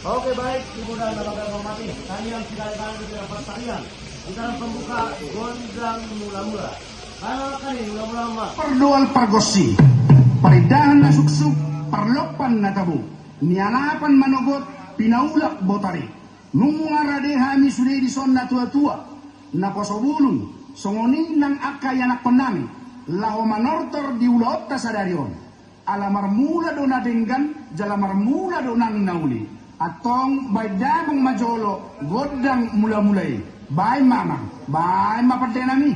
Oke baik, Ibu dan Bapak hormati, kalian sekali-kali di pertandingan antara pembuka Gondang Mula-Mula. Kalau kali Mula-Mula Perdoal pergosi, paridahan na suksuk, parlopan na tabu, nianapan manogot, pinaulak botari. Nung ngarade hami sudah di son na tua-tua, na posobulun, songoni ng akay anak penami, lao manortor di ulot ta sadarion. Alamar mula do na denggan, jalamar mula do nang nauli. Atong bay damang majolo, godang mula-mulay. Bay mamang, bay mapadenami.